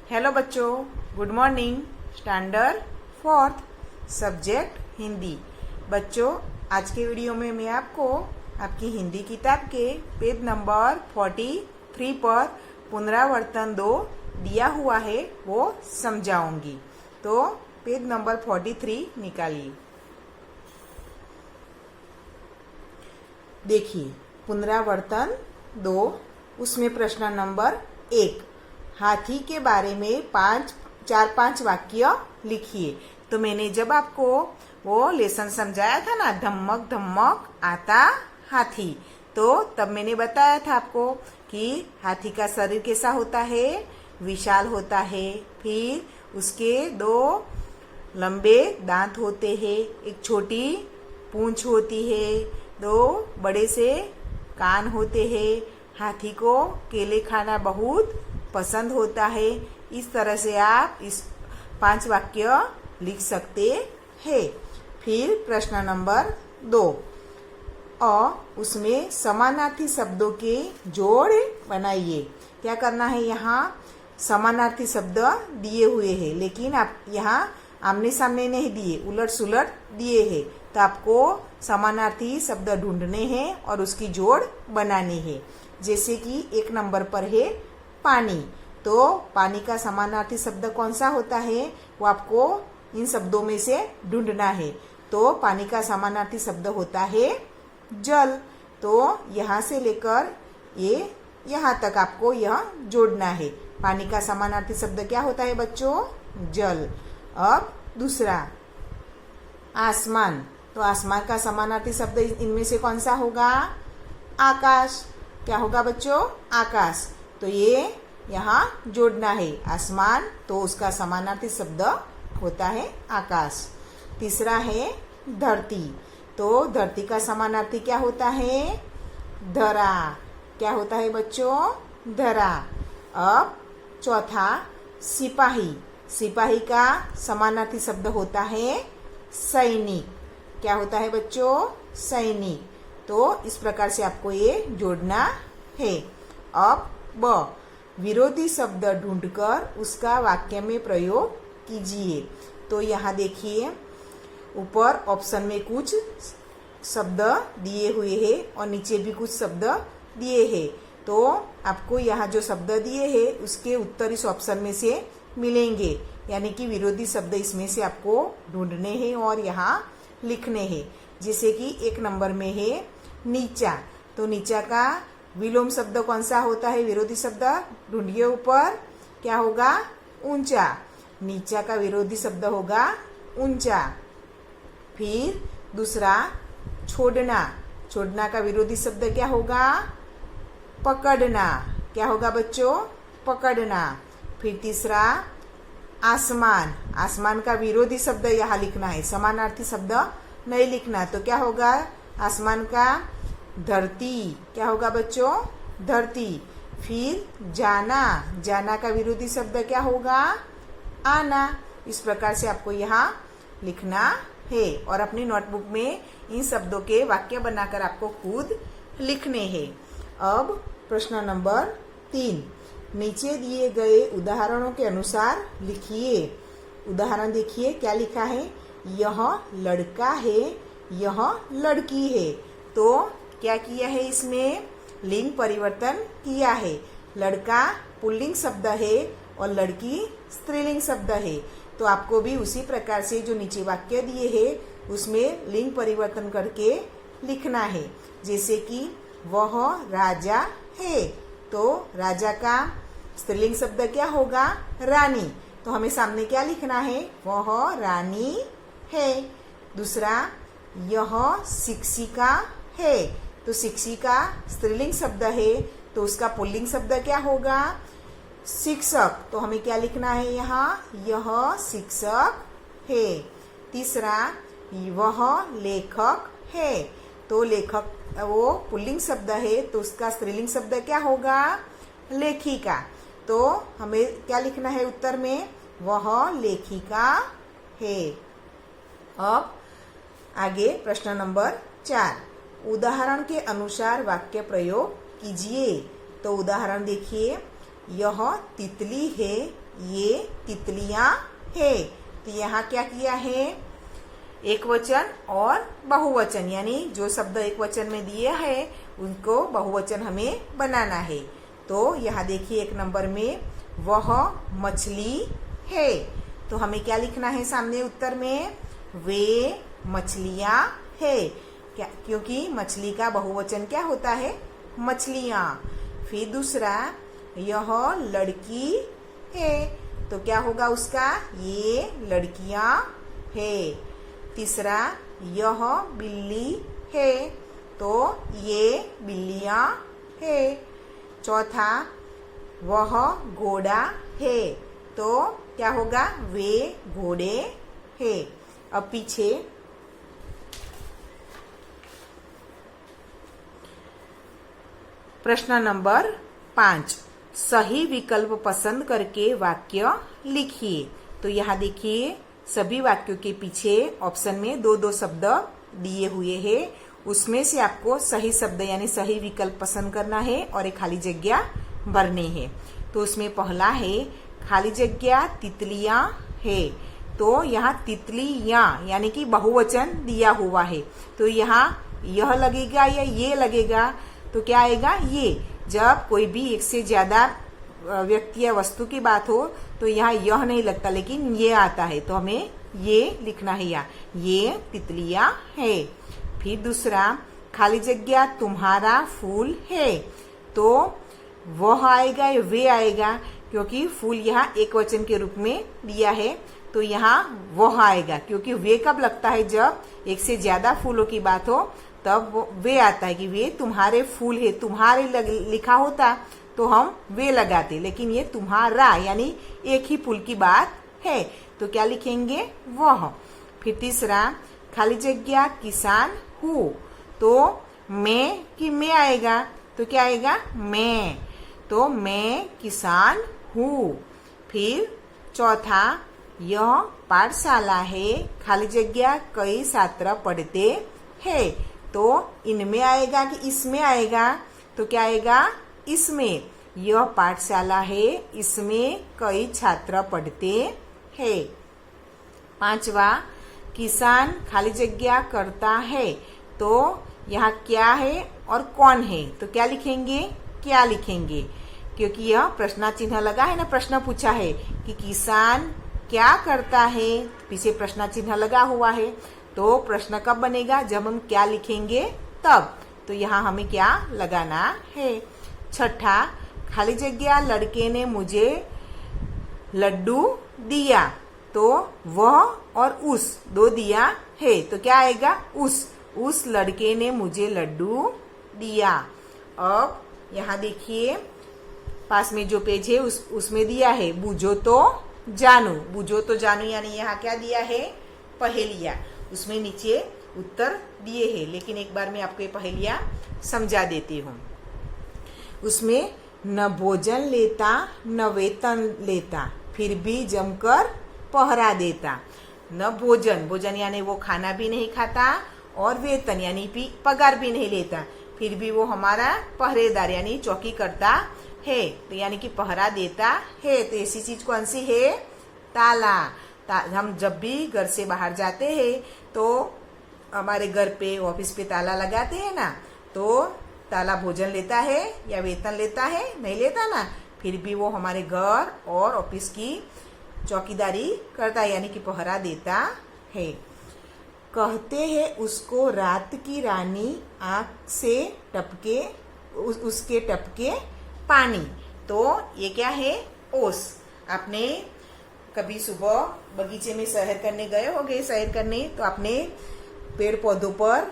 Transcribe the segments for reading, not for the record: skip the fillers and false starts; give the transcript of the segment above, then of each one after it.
Hello बच्चों, good morning. Standard fourth, subject Hindi. बच्चों, आज के वीडियो में मैं आपको आपकी हिंदी किताब के पेज नंबर 43 पर पुनरावर्तन 2 दिया हुआ है वो समझाऊंगी। तो पेज नंबर 43 निकालिए। देखिए, पुनरावर्तन 2, उसमें प्रश्न नंबर 1, हाथी के बारे में 4-5 वाक्य लिखिए। तो मैंने जब आपको वो लेसन समझाया था ना, धमक धमक आता हाथी, तो तब मैंने बताया था आपको कि हाथी का शरीर कैसा होता है, विशाल होता है। फिर उसके 2 लंबे दांत होते हैं, एक छोटी पूंछ होती है, 2 बड़े से कान होते हैं। हाथी को केले खाना बहुत पसंद होता है। इस तरह से आप इस 5 वाक्य लिख सकते हैं। फिर प्रश्न नंबर 2, उसमें समानार्थी शब्दों के जोड़ बनाइए। क्या करना है, यहाँ समानार्थी शब्द दिए हुए हैं, लेकिन आप यहाँ आमने सामने नहीं दिए, उलट सुलट दिए हैं। तो आपको समानार्थी शब्द ढूंढने हैं और उसकी जोड़ बनानी है। जैसे कि 1 नंबर पर है पानी, तो पानी का समानार्थी शब्द कौन सा होता है वो आपको इन शब्दों में से ढूंढना है। तो पानी का समानार्थी शब्द होता है जल। तो यहाँ से लेकर ये यहाँ तक आपको यह जोड़ना है। पानी का समानार्थी शब्द क्या होता है बच्चों? जल। अब दूसरा, आसमान। तो आसमान का समानार्थी शब्द इनमें से कौन सा होगा? आकाश। क्या होगा बच्चों? आकाश। तो ये यहाँ जोड़ना है आसमान, तो उसका समानार्थी शब्द होता है आकाश। तीसरा है धरती। तो धरती का समानार्थी क्या होता है? धरा। क्या होता है बच्चों? धरा। अब चौथा, सिपाही। सिपाही का समानार्थी शब्द होता है सैनिक। क्या होता है बच्चों? सैनिक। तो इस प्रकार से आपको ये जोड़ना है। अब विरोधी शब्द ढूंढकर उसका वाक्य में प्रयोग कीजिए। तो यहाँ देखिए, ऊपर ऑप्शन में कुछ शब्द दिए हुए हैं और नीचे भी कुछ शब्द दिए हैं। तो आपको यहाँ जो शब्द दिए हैं उसके उत्तर इस ऑप्शन में से मिलेंगे, यानी कि विरोधी शब्द इसमें से आपको ढूंढने हैं और यहाँ लिखने हैं। जैसे कि 1 नंबर में है नीचा। तो नीचा का विलोम शब्द कौन सा होता है? विरोधी शब्द ढूंढिए ऊपर। क्या होगा? ऊंचा। नीचा का विरोधी शब्द होगा ऊंचा। फिर दूसरा, छोड़ना। छोड़ना का विरोधी शब्द क्या होगा? पकड़ना। क्या होगा बच्चों? पकड़ना। फिर तीसरा, आसमान। आसमान का विरोधी शब्द यहाँ लिखना है, समानार्थी शब्द नहीं लिखना। तो क्या होगा आसमान का? धरती। क्या होगा बच्चों? धरती। फिर जाना। जाना का विरोधी शब्द क्या होगा? आना। इस प्रकार से आपको यहाँ लिखना है और अपनी नोटबुक में इन शब्दों के वाक्य बनाकर आपको खुद लिखने हैं। अब प्रश्न नंबर 3, नीचे दिए गए उदाहरणों के अनुसार लिखिए। उदाहरण देखिए, क्या लिखा है? यह लड़का है, यह लड़की है। तो क्या किया है इसमें? लिंग परिवर्तन किया है। लड़का पुल्लिंग शब्द है और लड़की स्त्रीलिंग शब्द है। तो आपको भी उसी प्रकार से जो नीचे वाक्य दिए हैं उसमें लिंग परिवर्तन करके लिखना है। जैसे कि वह राजा है, तो राजा का स्त्रीलिंग शब्द क्या होगा? रानी। तो हमें सामने क्या लिखना है? वह रानी है। दूसरा, यह शिक्षिका है। तो शिक्षिका स्त्रीलिंग शब्द है, तो उसका पुल्लिंग शब्द क्या होगा? शिक्षक। तो हमें क्या लिखना है यहाँ? यह शिक्षक है। तीसरा, वह लेखक है। तो लेखक वो पुल्लिंग शब्द है, तो उसका स्त्रीलिंग शब्द क्या होगा? लेखिका। तो हमें क्या लिखना है उत्तर में? वह लेखिका है। अब आगे प्रश्न नंबर 4, उदाहरण के अनुसार वाक्य प्रयोग कीजिए। तो उदाहरण देखिए, यह तितली है, ये तितलियां है। तो यहाँ क्या किया है, एक वचन और बहुवचन, यानी जो शब्द एक वचन में दिए है उनको बहुवचन हमें बनाना है। तो यहाँ देखिए एक नंबर में वह मछली है। तो हमें क्या लिखना है सामने उत्तर में, वे मछलियां है। क्या, क्योंकि मछली का बहुवचन क्या होता है, मछलियां। फिर दूसरा, यह लड़की है। तो क्या होगा उसका, ये लड़कियां है। तीसरा, यह बिल्ली है। तो ये बिल्लियां है। चौथा, वह घोड़ा है। तो क्या होगा, वे घोड़े है। अब पीछे प्रश्न नंबर 5, सही विकल्प पसंद करके वाक्य लिखिए। तो यहाँ देखिए सभी वाक्यों के पीछे ऑप्शन में दो दो शब्द दिए हुए हैं। उसमें से आपको सही शब्द यानी सही विकल्प पसंद करना है और एक खाली जगह भरनी है। तो उसमें पहला है खाली जगह तितलियां है। तो यहाँ तितलियां यानी कि बहुवचन दिया हुआ है। तो यहाँ यह लगेगा या ये लगेगा, तो क्या आएगा, ये। जब कोई भी एक से ज्यादा व्यक्ति या वस्तु की बात हो तो यहाँ यह नहीं लगता, लेकिन ये आता है। तो हमें ये लिखना है, या ये तितलियां है। फिर दूसरा, खाली जगह तुम्हारा फूल है। तो वह आएगा या वे आएगा, क्योंकि फूल यहाँ एक वचन के रूप में दिया है। तो यहाँ वह आएगा, क्योंकि वे कब लगता है, जब एक से ज्यादा फूलों की बात हो तब वे आता है कि वे तुम्हारे फूल है। तुम्हारे लिखा होता तो हम वे लगाते, लेकिन ये तुम्हारा यानी एक ही फूल की बात है। तो क्या लिखेंगे, वह। फिर तीसरा, खाली जगह किसान हूँ। तो मैं कि मैं आएगा, तो क्या आएगा, मैं। तो मैं किसान हूँ। फिर चौथा, यह पाठशाला है, खाली जगह कई छात्र पढ़ते हैं। तो इनमें आएगा कि इसमें आएगा, तो क्या आएगा, इसमें। यह पाठशाला है, इसमें कई छात्र पढ़ते हैं। पांचवा, किसान खाली जगह करता है। तो यहाँ क्या है और कौन है, तो क्या लिखेंगे, क्या लिखेंगे, क्योंकि यह प्रश्न चिन्ह लगा है ना, प्रश्न पूछा है कि किसान क्या करता है, पीछे प्रश्न चिन्ह लगा हुआ है। तो प्रश्न कब बनेगा, जब हम क्या लिखेंगे तब। तो यहाँ हमें क्या लगाना है। छठा, खाली जगह लड़के ने मुझे लड्डू दिया। तो वह और उस दो दिया है, तो क्या आएगा, उस लड़के ने मुझे लड्डू दिया। अब यहाँ देखिए पास में जो पेज है उसमें दिया है बूझो तो जानू। बूझो तो जानू यानी यहाँ क्या दिया है, पहेलियाँ। उसमें नीचे उत्तर दिए हैं, लेकिन एक बार मैं आपको ये पहेलियाँ समझा देती हूँ। उसमें न भोजन लेता न वेतन लेता, फिर भी जमकर पहरा देता। न भोजन, भोजन यानी वो खाना भी नहीं खाता, और वेतन यानी पगार भी नहीं लेता, फिर भी वो हमारा पहरेदार यानी चौकी करता है। तो यानी कि पहरा देता है। तो ऐसी चीज कौन सी है, ताला। हम जब भी घर से बाहर जाते हैं तो हमारे घर पे ऑफिस पे ताला लगाते हैं ना, तो ताला भोजन लेता है या वेतन लेता है, नहीं लेता ना, फिर भी वो हमारे घर और ऑफिस की चौकीदारी करता है, यानी कि पहरा देता है। कहते हैं उसको रात की रानी, आँख से टपके उसके टपके पानी। तो ये क्या है, ओस। आपने कभी सुबह बगीचे में सैर करने गए होंगे, सैर करने, तो आपने पेड़ पौधों पर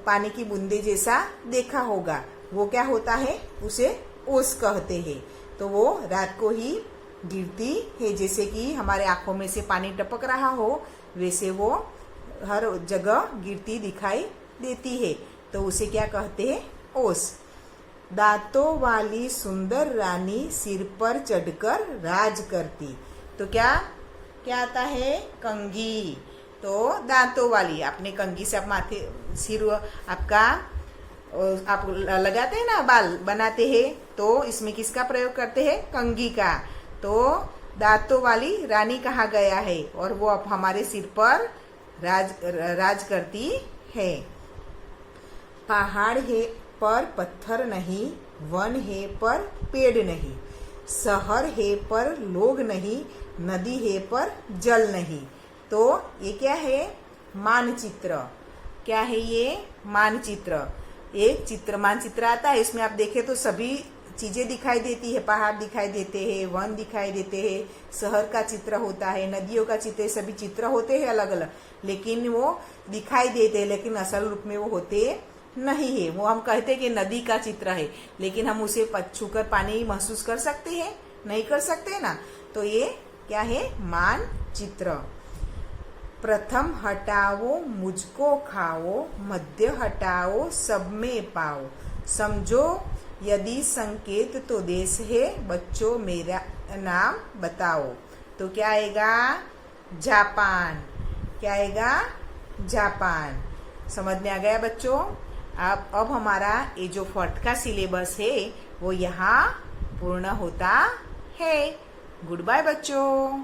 पानी की बूंदे जैसा देखा होगा। वो क्या होता है, उसे ओस कहते हैं। तो वो रात को ही गिरती है, जैसे कि हमारे आंखों में से पानी टपक रहा हो, वैसे वो हर जगह गिरती दिखाई देती है। तो उसे क्या कहते हैं, ओस। दांतों वाली सुंदर रानी सिर पर चढ़कर राज करती। तो क्या क्या आता है, कंघी। तो दांतों वाली, आपने कंघी से आप माथे सिर आपका आप लगाते हैं ना, बाल बनाते हैं, तो इसमें किसका प्रयोग करते हैं, कंघी का। तो दांतों वाली रानी कहा गया है और वो अब हमारे सिर पर राज करती है। पहाड़ है पर पत्थर नहीं, वन है पर पेड़ नहीं, शहर है पर लोग नहीं, नदी है पर जल नहीं। तो ये क्या है? मानचित्र। क्या है ये? मानचित्र। एक चित्र मानचित्र आता है, इसमें आप देखें तो सभी चीजें दिखाई देती है, पहाड़ दिखाई देते हैं, वन दिखाई देते हैं, शहर का चित्र होता है, नदियों का चित्र, सभी चित्र होते हैं अलग अलग, लेकिन वो दिखाई देते हैं, लेकिन असल रूप में वो होते नहीं है। वो हम कहते हैं कि नदी का चित्र है, लेकिन हम उसे छूकर पानी महसूस कर सकते हैं? नहीं कर सकते ना। तो ये क्या है? मानचित्र। प्रथम हटाओ मुझको खाओ, मध्य हटाओ सब में पाओ, समझो यदि संकेत तो देश है, बच्चों मेरा नाम बताओ। तो क्या आएगा? जापान। क्या आएगा? जापान। समझ में आ गया बच्चों? अब हमारा ये जो 4th का सिलेबस है वो यहाँ पूर्ण होता है। गुड बाय बच्चों।